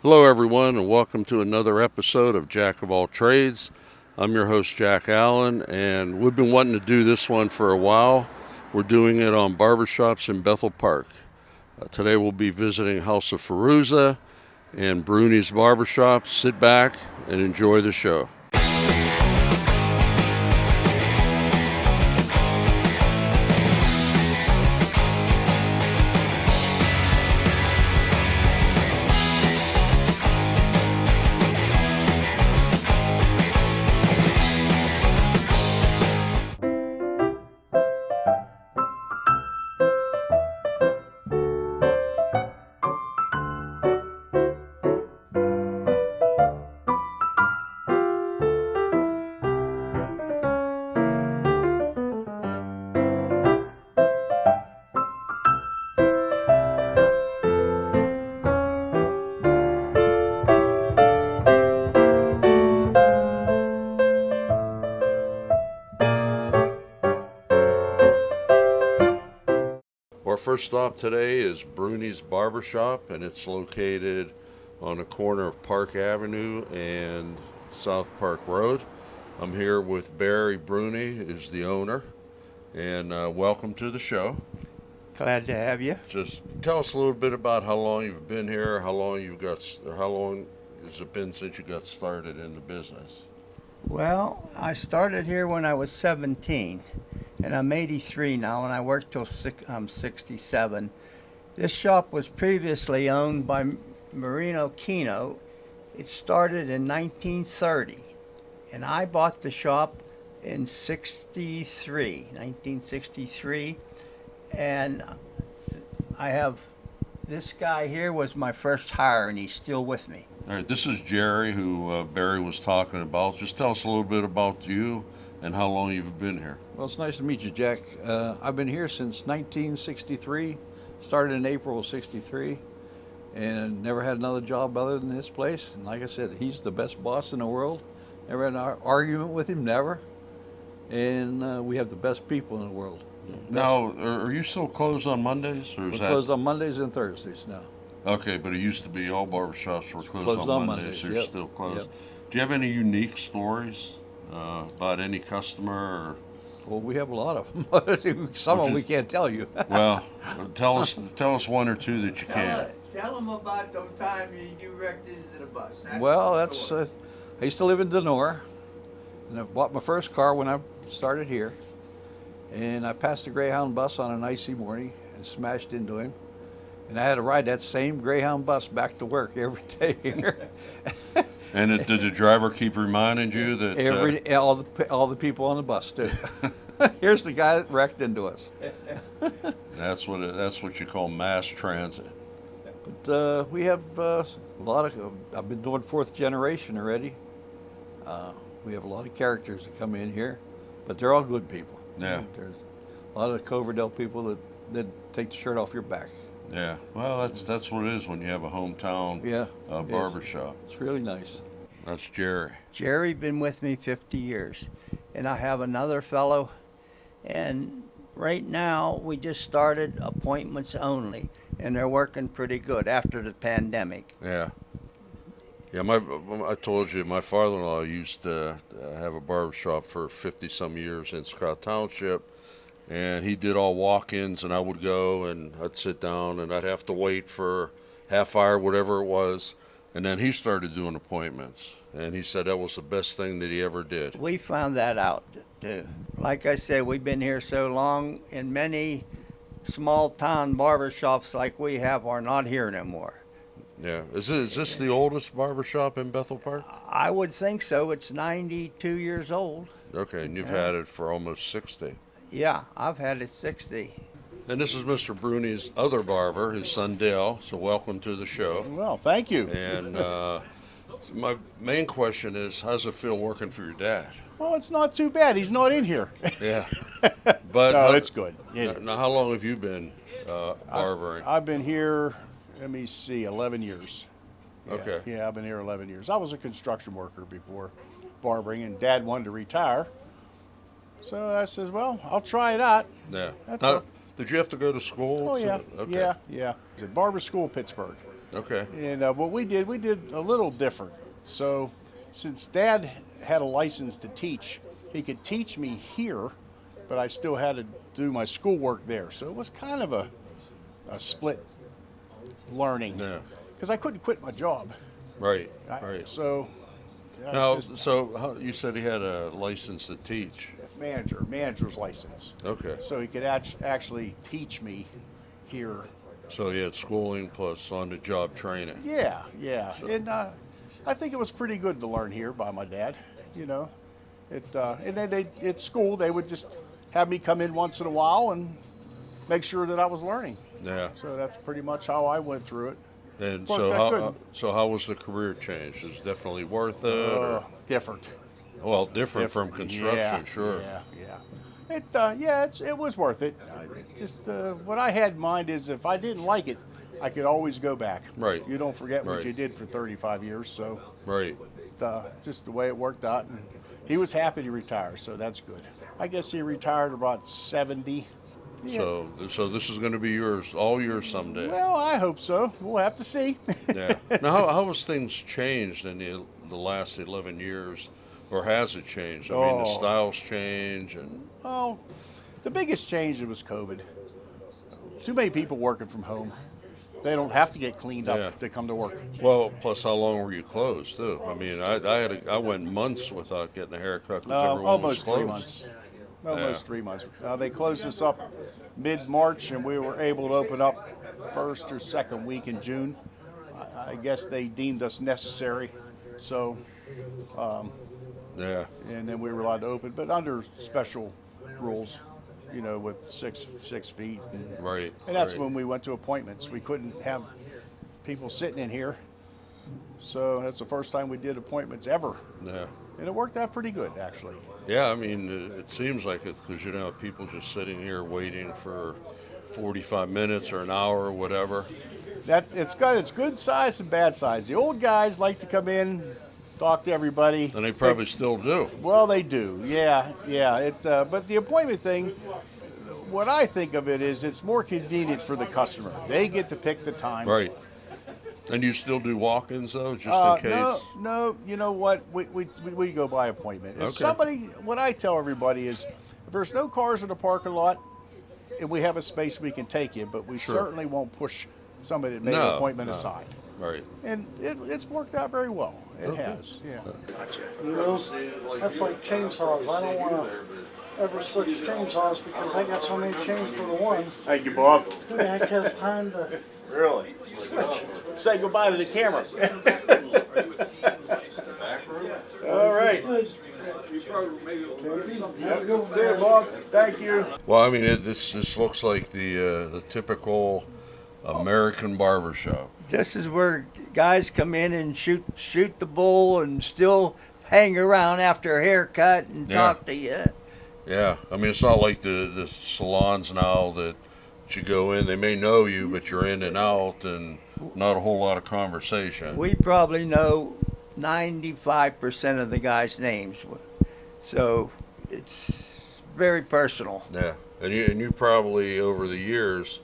Hello, everyone, and welcome to another episode of Jack of All Trades. I'm your host, Jack Allen, and we've been wanting to do this one for a while. We're doing it on barbershops in Bethel Park. Today we'll be visiting House of Firuza and Bruni's Barbershop. Sit back and enjoy the show. Our first stop today is Bruni's Barbershop, and it's located on the corner of Park Avenue and South Park Road. I'm here with Barry Bruni, who's the owner, and welcome to the show. Glad to have you. Just tell us a little bit about how long you've been here, how long has it been since you got started in the business? Well, I started here when I was 17, and I'm 83 now, and I worked till I'm 67. This shop was previously owned by Marino Kino. It started in 1930, and I bought the shop in 1963, and I have this guy here was my first hire, and he's still with me. All right, this is Jerry, who Barry was talking about. Just tell us a little bit about you and how long you've been here. Well, it's nice to meet you, Jack. I've been here since 1963, started in April of 63, and never had another job other than this place. And like I said, he's the best boss in the world. Never had an argument with him, never. And we have the best people in the world. Now, are you still closed on Mondays? Or is We're that closed on Mondays and Thursdays now. Okay, but it used to be all barbershops were closed on Mondays, so you're yep. still closed. Yep. Do you have any unique stories about any customer? Well, we have a lot of them. Some of them we can't tell you. Well, tell us one or two that you can. Tell them about the time you wrecked into the bus. Well, I used to live in Denora, and I bought my first car when I started here. And I passed the Greyhound bus on an icy morning and smashed into him. And I had to ride that same Greyhound bus back to work every day here. And did the driver keep reminding you that all the people on the bus too? Here's the guy that wrecked into us. that's what you call mass transit? But we have a lot of. I've been doing fourth generation already. We have a lot of characters that come in here, but they're all good people. Yeah. There's a lot of Coverdale people that take the shirt off your back. Yeah, well, that's what it is when you have a hometown barbershop. It's really nice. That's Jerry. Jerry been with me 50 years, and I have another fellow, and right now we just started appointments only, and they're working pretty good after the pandemic. Yeah. Yeah, I told you, my father-in-law used to have a barbershop for 50-some years in Scott Township, and he did all walk-ins, and I would go, and I'd sit down, and I'd have to wait for half hour, whatever it was, and then he started doing appointments, and he said that was the best thing that he ever did. We found that out, too. Like I said, we've been here so long, and many small-town barbershops like we have are not here no more. Yeah. Is this the oldest barbershop in Bethel Park? I would think so. It's 92 years old. Okay, and you've had it for almost 60. Yeah, I've had it 60. And this is Mr. Bruni's other barber, his son Dale. So welcome to the show. Well, thank you. And my main question is, how does it feel working for your dad? Well, it's not too bad. He's not in here. Yeah. But No, it's good. Now, how long have you been barbering? I've been here, let me see, 11 years. Yeah, Okay. Yeah, I've been here 11 years. I was a construction worker before barbering, and Dad wanted to retire. So I says, well, I'll try it out. Yeah. That's Now, all. did you have to go to school? Oh, yeah. Okay. Yeah. It's at Barber School, Pittsburgh. Okay. And what we did a little different. So, since Dad had a license to teach, he could teach me here, but I still had to do my schoolwork there. So it was kind of a split learning Yeah. because I couldn't quit my job. Right. I- Right. So, Now, just so how, you said he had a license to teach. manager's license. Okay. So he could actually teach me here. So he had schooling plus on-the-job training. Yeah, yeah. And I think it was pretty good to learn here by my dad. You know, and then at school they would just have me come in once in a while and make sure that I was learning. Yeah. So that's pretty much how I went through it. And Worked so out how good. so how was the career change? Is it definitely worth it? Or, Different. well, different from construction, Yeah, sure. Yeah. It was worth it. Just what I had in mind is if I didn't like it, I could always go back. Right. You don't forget what Right. you did for 35 years. So Right. just the way it worked out. And he was happy to retire, so that's good. I guess he retired about 70. Yeah. So this is going to be yours, all yours someday. Well, I hope so. We'll have to see. Yeah. Now, how has things changed in the last 11 years, or has it changed? I mean, the Oh. styles change, and Well, the biggest change was COVID. Too many people working from home. They don't have to get cleaned up Yeah. to come to work. well, plus how long were you closed too? I mean, I went months without getting a haircut because everyone was Almost closed. 3 months. Almost Yeah. 3 months. They closed us up mid-March, and we were able to open up first or second week in June. I guess they deemed us necessary, so Yeah. and then we were allowed to open, but under special rules, you know, with six feet. Right. And that's right. when we went to appointments. We couldn't have people sitting in here, so that's the first time we did appointments ever, Yeah. and it worked out pretty good actually. Yeah, I mean, it seems like it because you know people just sitting here waiting for 45 minutes or an hour or whatever. It's got its good size and bad size. The old guys like to come in, talk to everybody. And they probably still do. Well, they do. Yeah. But the appointment thing, what I think of it is it's more convenient for the customer. They get to pick the time. Right. And you still do walk-ins though, just in case. No. You know what? We go by appointment. If Okay. somebody, what I tell everybody is, if there's no cars in the parking lot, and we have a space, we can take you. But we Sure. certainly won't push somebody that made an No, appointment no. aside. Right. And it's worked out very well. It has. Yeah. You know, that's like chainsaws. I don't want to ever switch chainsaws because I got so many chains for the one. Thank you, Bob. Who the heck has time to Really? Say goodbye to the camera. All right. See you, Bob. Thank you. Well, I mean, this looks like the typical American barber shop. This is where guys come in and shoot the bull and still hang around after a haircut and Yeah. talk to you. Yeah, I mean, it's not like the salons now that you go in. They may know you, but you're in and out, and not a whole lot of conversation. We probably know 95% of the guys' names, so it's very personal. Yeah, and you probably over the years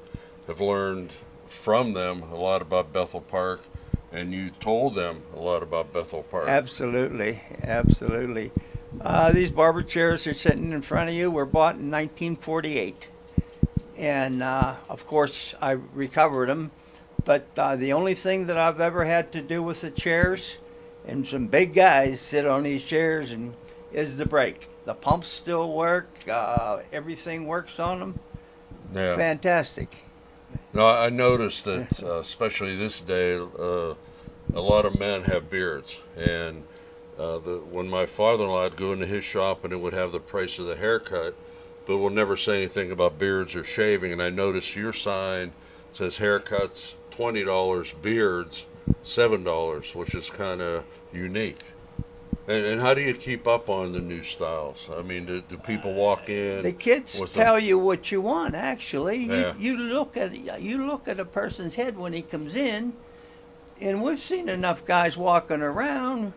have learned from them a lot about Bethel Park, and you told them a lot about Bethel Park. Absolutely. These barber chairs are sitting in front of you were bought in 1948. And of course, I recovered them. But the only thing that I've ever had to do with the chairs, and some big guys sit on these chairs, and is the brake. The pumps still work. Everything works on them. Yeah. Fantastic. No, I noticed that, especially this day, a lot of men have beards, and when my father-in-law would go into his shop and it would have the price of the haircut, but will never say anything about beards or shaving. And I noticed your sign says haircuts $20, beards $7, which is kind of unique. And how do you keep up on the new styles? I mean, do people walk in? The kids with tell you what you want. Actually, Yeah. you look at a person's head when he comes in, and we've seen enough guys walking around.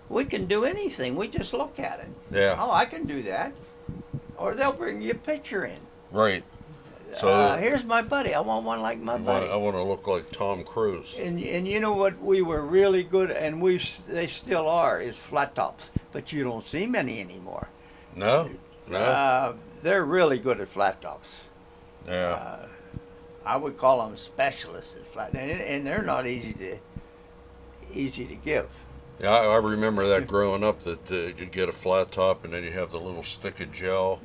We can do anything. We just look at it. Yeah. Oh, I can do that. Or they'll bring you a picture in. Right. So Here's my buddy. I want one like my buddy. I want to look like Tom Cruise. And you know what we were really good, and they still are, is flat tops. But you don't see many anymore. No, no, They're really good at flat tops. yeah, I would call them specialists at flat, and they're not easy to give. yeah. I remember that growing up. That you get a flat top, and then you have the little stick of gel,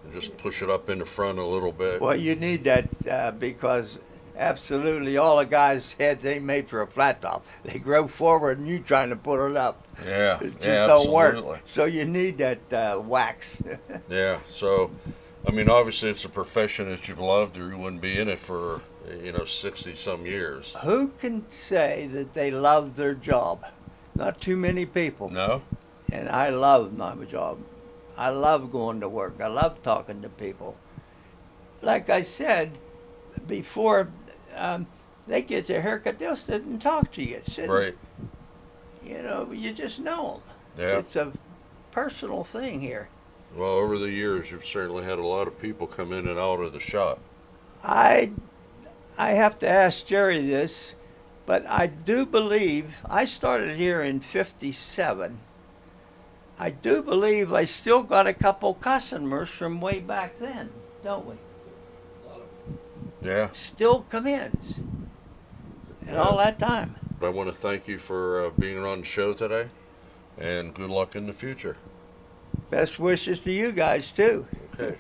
and just push it up in the front a little bit. Well, you need that because absolutely all the guys' heads ain't made for a flat top. They grow forward, and you trying to put it up. Yeah, It just yeah, don't absolutely. work. So you need that wax. Yeah. So, I mean, obviously, it's a profession that you've loved, or you wouldn't be in it for 60 some years. Who can say that they love their job? Not too many people. No. And I love my job. I love going to work. I love talking to people. Like I said before, they get their haircut, they'll sit and talk to you. Right. You just know them. Yeah. It's a personal thing here. Well, over the years, you've certainly had a lot of people come in and out of the shop. I have to ask Jerry this, but I do believe I started here in '57. I do believe I still got a couple customers from way back then, don't we? Yeah. Still come in, and all that time. But I want to thank you for being on the show today, and good luck in the future. Best wishes to you guys too. Okay.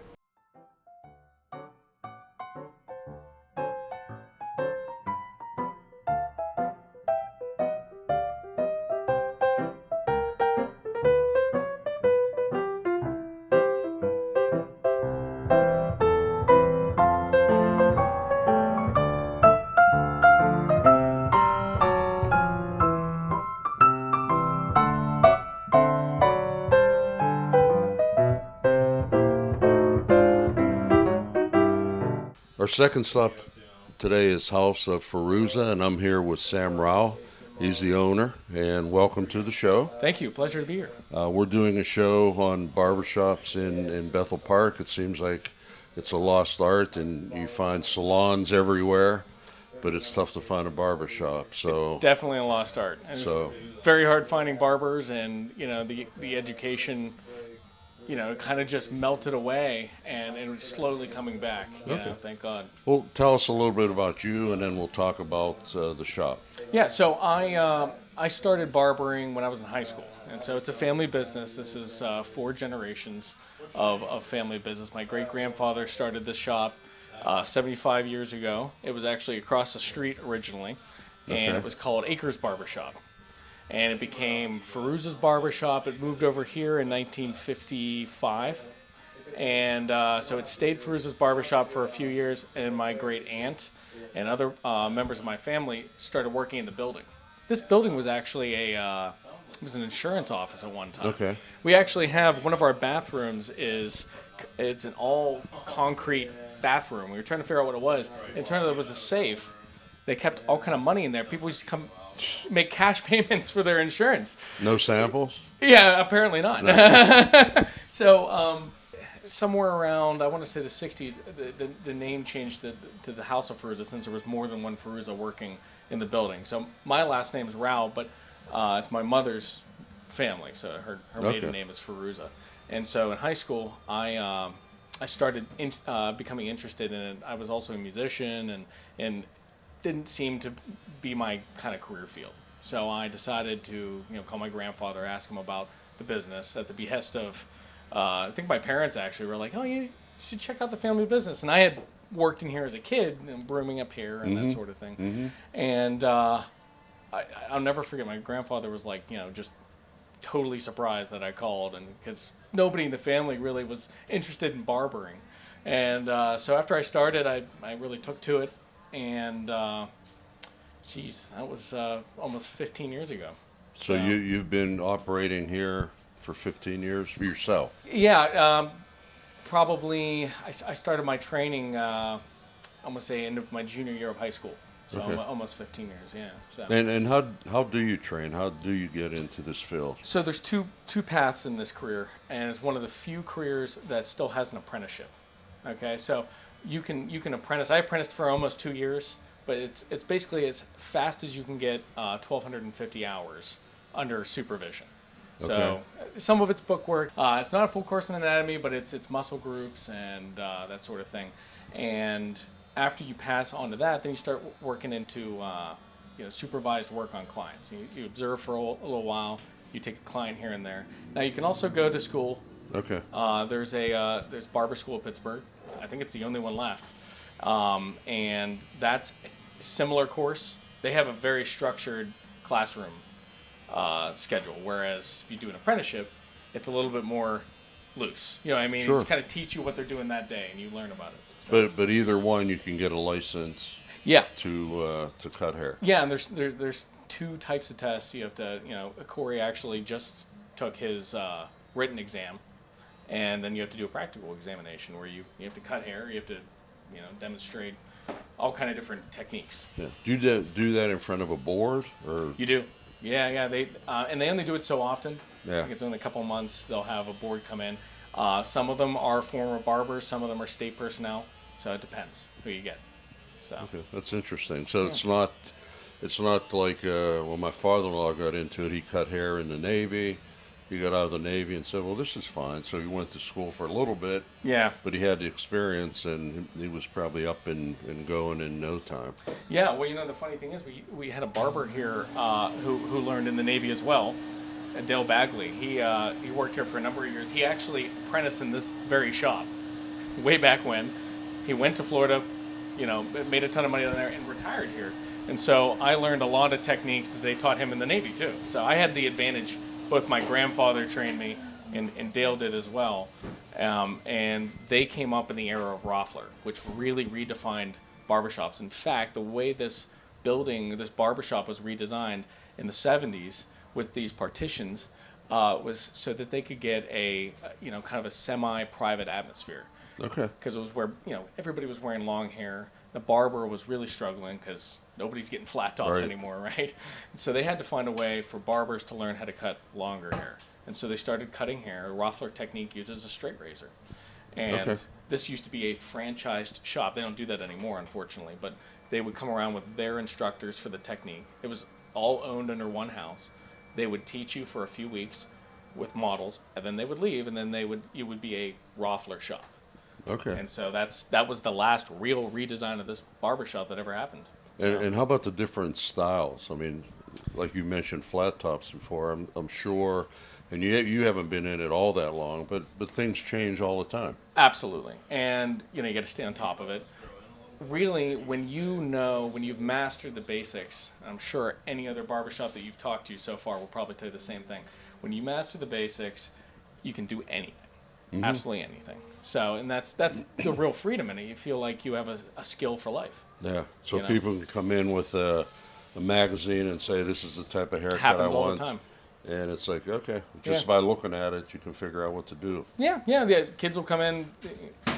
Our second stop today is House of Feruza, and I'm here with Sam Rao. He's the owner, and welcome to the show. Thank you. Pleasure to be here. We're doing a show on barbershops in Bethel Park. It seems like it's a lost art, and you find salons everywhere, but it's tough to find a barbershop. So, Definitely a lost art. And So- it's very hard finding barbers, and the education, kind of just melted away, and it was slowly coming back. Okay. Thank God. well, tell us a little bit about you, and then we'll talk about the shop. Yeah. So I started barbering when I was in high school, and so it's a family business. This is 4 generations of family business. My great grandfather started this shop 75 years ago. It was actually across the street originally, and Okay. it was called Acres Barbershop. And it became Feruza's Barbershop. It moved over here in 1955. And so it stayed Feruza's Barbershop for a few years, and my great aunt and other members of my family started working in the building. This building was actually it was an insurance office at one time. Okay. We actually have one of our bathrooms it's an all concrete bathroom. We were trying to figure out what it was. It turned out it was a safe. They kept all kind of money in there. People used to come make cash payments for their insurance. No samples? Yeah, apparently not. So somewhere around, I want to say the 60s, the name changed to the House of Feruza, since there was more than one Feruza working in the building. So my last name is Rao, but it's my mother's family, so her maiden Okay. name is Feruza. And so in high school, I started becoming interested in it. I was also a musician, and didn't seem to be my kind of career field. So I decided to call my grandfather, ask him about the business at the behest of I think my parents actually were like, oh, you should check out the family business. And I had worked in here as a kid, brooming up hair and that sort of thing. And I'll never forget, my grandfather was like, just totally surprised that I called, and because nobody in the family really was interested in barbering. And so after I started, I really took to it. And geez, that was almost 15 years ago. So you've been operating here for 15 years for yourself? Yeah, probably. I started my training. I'm gonna say end of my junior year of high school. So Okay. almost 15 years. Yeah. So. And how do you train? How do you get into this field? So there's two paths in this career, and it's one of the few careers that still has an apprenticeship. Okay, so you can apprentice. I apprenticed for almost 2 years, but it's basically as fast as you can get 1,250 hours under supervision. So Okay. some of it's book work. It's not a full course in anatomy, but it's muscle groups and that sort of thing. And after you pass on to that, then you start working into supervised work on clients. You observe for a little while. You take a client here and there. Now you can also go to school. Okay. There's Barber School of Pittsburgh. I think it's the only one left, and that's a similar course. They have a very structured classroom schedule, whereas if you do an apprenticeship, it's a little bit more loose. You know what I mean? Sure. Just kind of teach you what they're doing that day, and you learn about it. So, But either one, you can get a license yeah, to cut hair. yeah, and there's two types of tests. You have to, Corey actually just took his written exam, and then you have to do a practical examination where you have to cut hair, you have to, demonstrate all kind of different techniques. Yeah. Do you do that in front of a board or? You do, yeah. They and they only do it so often. Yeah. I think it's only a couple of months they'll have a board come in. Some of them are former barbers, some of them are state personnel. So it depends who you get. So. Okay, that's interesting. So it's not like when my father-in-law got into it. He cut hair in the Navy. He got out of the Navy and said, "Well, this is fine." So he went to school for a little bit, Yeah. but he had the experience, and he was probably up and going in no time. Yeah, well, the funny thing is, we had a barber here who learned in the Navy as well, Dale Bagley. He worked here for a number of years. He actually apprenticed in this very shop way back when. He went to Florida, made a ton of money down there and retired here. And so I learned a lot of techniques that they taught him in the Navy too. So I had the advantage. Both my grandfather trained me and Dale did as well. And they came up in the era of Roffler, which really redefined barbershops. In fact, the way this barbershop was redesigned in the 70s with these partitions was so that they could get a kind of a semi-private atmosphere. Okay. Because it was where everybody was wearing long hair. The barber was really struggling because nobody's getting flat tops Right. anymore, right? And so they had to find a way for barbers to learn how to cut longer hair. And so they started cutting hair. A Roffler technique uses a straight razor. And Okay. this used to be a franchised shop. They don't do that anymore, unfortunately. But they would come around with their instructors for the technique. It was all owned under one house. They would teach you for a few weeks with models, and then they would leave, and then you would be a Roffler shop. Okay. And so that was the last real redesign of this barbershop that ever happened. And how about the different styles? I mean, like you mentioned flat tops before. I'm sure, and you haven't been in it all that long, but things change all the time. Absolutely. And you got to stay on top of it. Really, when you've mastered the basics, I'm sure any other barbershop that you've talked to so far will probably tell you the same thing. When you master the basics, you can do anything. Absolutely anything. So, and that's the real freedom in it. You feel like you have a skill for life. Yeah. So You know. people can come in with a magazine and say, "This is the type of haircut Happens I all the want." time. And it's like, okay, just Yeah. by looking at it, you can figure out what to do. Yeah. Kids will come in,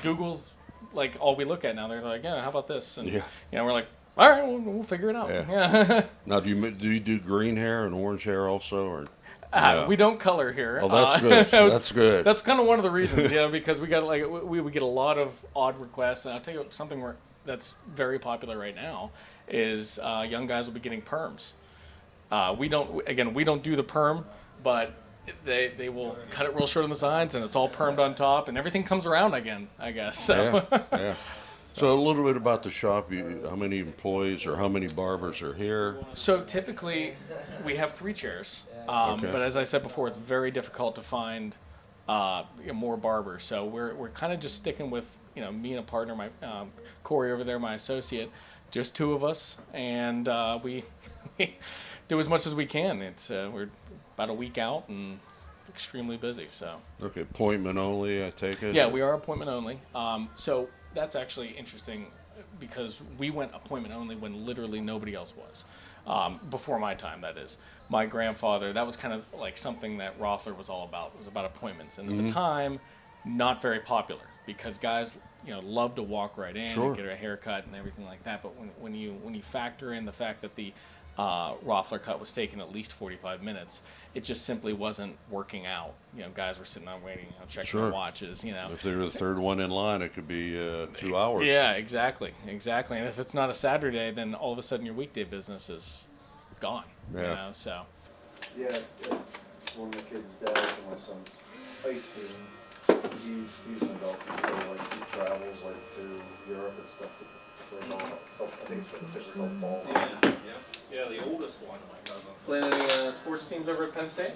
Google's like all we look at now. They're like, yeah, how about this? And Yeah. we're like, all right, we'll figure it out. Yeah. Yeah. Now, do you do green hair and orange hair also, or? No. We don't color here. Oh, that's good. That's good. That's kind of one of the reasons, because we got we would get a lot of odd requests. And I'll tell you something that's very popular right now is young guys will be getting perms. We don't do the perm, but they will cut it real short on the sides, and it's all permed on top, and everything comes around again, I guess. So. Yeah. So a little bit about the shop. How many employees or how many barbers are here? So typically, we have 3 chairs. Okay. But as I said before, it's very difficult to find more barbers. So we're kind of just sticking with me and a partner, my Corey over there, my associate, just 2 of us, and we do as much as we can. It's we're about a week out and extremely busy. So Okay, appointment only, I take it? yeah, we are appointment only. So that's actually interesting because we went appointment only when literally nobody else was. Before my time, that is. My grandfather, that was kind of like something that Roffler was all about. It was about appointments. And at the time, not very popular because guys, love to walk right in Sure. and get a haircut and everything like that. But when you factor in the fact that the Roffler cut was taking at least 45 minutes. It just simply wasn't working out. Guys were sitting on waiting, checking Sure. their watches. If they're the third one in line, it could be 2 hours. Yeah, exactly. And if it's not a Saturday, then all of a sudden your weekday business is gone. Yeah. So. Yeah, one of the kids' dad for my son's ice skating. He's an adult. He still he travels to Europe and stuff to play ball. I think it's officially called ball. Yeah, the oldest one, my cousin. Playing any sports teams over at Penn State?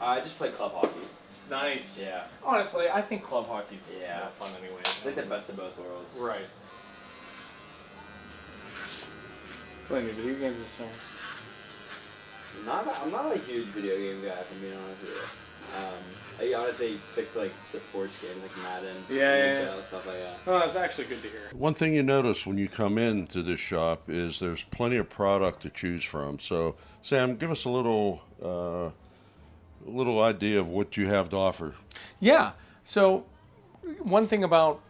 I just play club hockey. Nice. Yeah. Honestly, I think club hockey's Yeah. more fun anyway. It's like the best of both worlds. Right. Playing any video games this summer? I'm not a huge video game guy, if I'm being honest with you. I honestly stick to the sports game, like Madden, Yeah. stuff like that. Oh, that's actually good to hear. One thing you notice when you come into this shop is there's plenty of product to choose from. So, Sam, give us a little idea of what you have to offer. Yeah. So, one thing about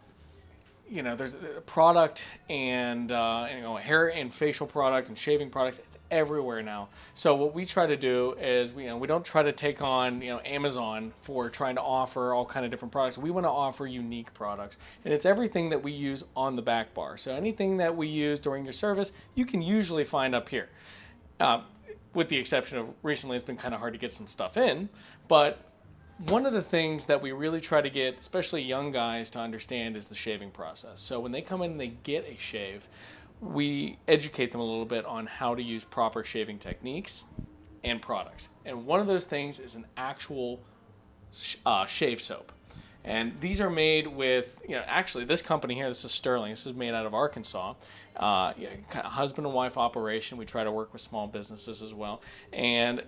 there's a product and hair and facial product and shaving products. It's everywhere now. So what we try to do is we don't try to take on Amazon for trying to offer all kind of different products. We want to offer unique products, and it's everything that we use on the back bar. So anything that we use during your service, you can usually find up here. With the exception of recently, it's been kind of hard to get some stuff in, but one of the things that we really try to get, especially young guys, to understand is the shaving process. So when they come in and they get a shave, we educate them a little bit on how to use proper shaving techniques and products. And one of those things is an actual shave soap. And these are made with, actually this company here, this is Sterling. This is made out of Arkansas. Kind of husband and wife operation. We try to work with small businesses as well. And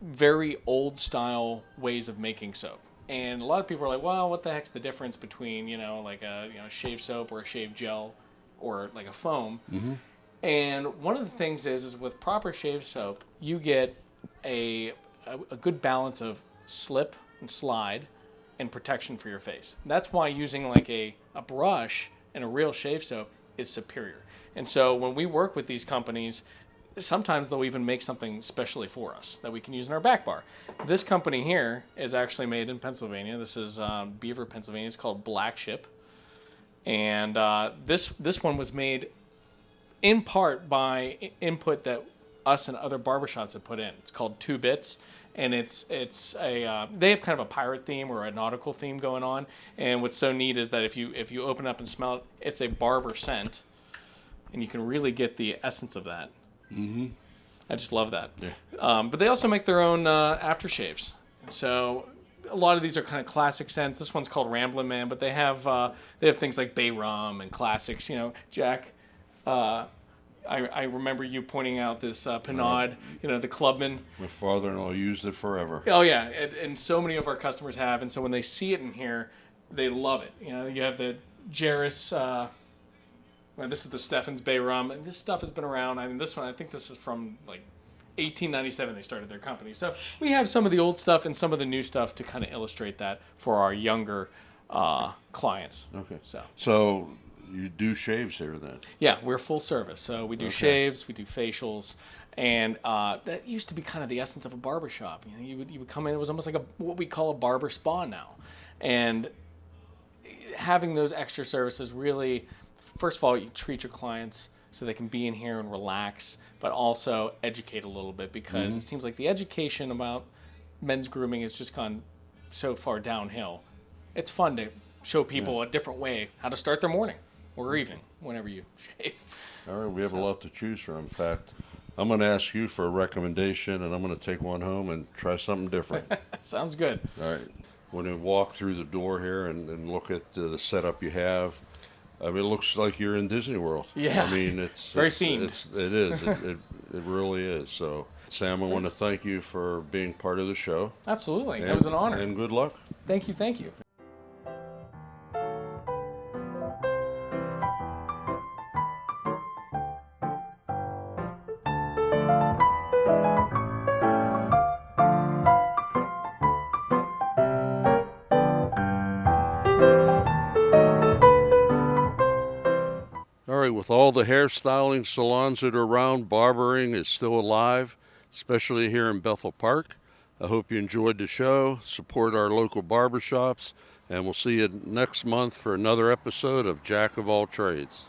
very old style ways of making soap. And a lot of people are like, well, what the heck's the difference between, a shave soap or a shave gel or like a foam? Mm-hmm. And one of the things is with proper shave soap, you get a good balance of slip and slide and protection for your face. That's why using a brush and a real shave soap is superior. And so when we work with these companies, sometimes they'll even make something specially for us that we can use in our back bar. This company here is actually made in Pennsylvania. This is Beaver, Pennsylvania. It's called Black Ship. And this one was made in part by input that us and other barbershops have put in. It's called 2 Bits. And it's a they have kind of a pirate theme or a nautical theme going on. And what's so neat is that if you open up and smell it, it's a barber scent, and you can really get the essence of that. Mm-hmm. I just love that. Yeah. But they also make their own aftershaves. So a lot of these are kind of classic scents. This one's called Ramblin' Man, but they have things like Bay Rum and classics. Jack. I remember you pointing out this Pinard, the Clubman. My father-in-law used it forever. Oh yeah, and so many of our customers have, and so when they see it in here, they love it. You have the Jerris. This is the Steffens Bay Rum, and this stuff has been around. I mean, this one, I think this is from 1897 they started their company. So we have some of the old stuff and some of the new stuff to kind of illustrate that for our younger clients. Okay. So you do shaves here then? Yeah, we're full service. So we do shaves, we do facials, and that used to be kind of the essence of a barbershop. You would come in, it was almost like what we call a barber spa now. And having those extra services really, first of all, you treat your clients so they can be in here and relax, but also educate a little bit, because it seems like the education about men's grooming has just gone so far downhill. It's fun to show people a different way how to start their morning or evening whenever you shave. All right, we have a lot to choose from. In fact, I'm going to ask you for a recommendation, and I'm going to take one home and try something different. Sounds good. All right. When you walk through the door here and look at the setup you have, I mean, it looks like you're in Disney World. Yeah. I mean, it's very themed. It is. It really is. So, Sam, I want to thank you for being part of the show. Absolutely. That was an honor. And good luck. Thank you. Thank you. with all the hairstyling salons that are around, barbering is still alive, especially here in Bethel Park. I hope you enjoyed the show. Support our local barbershops, and we'll see you next month for another episode of Jack of All Trades.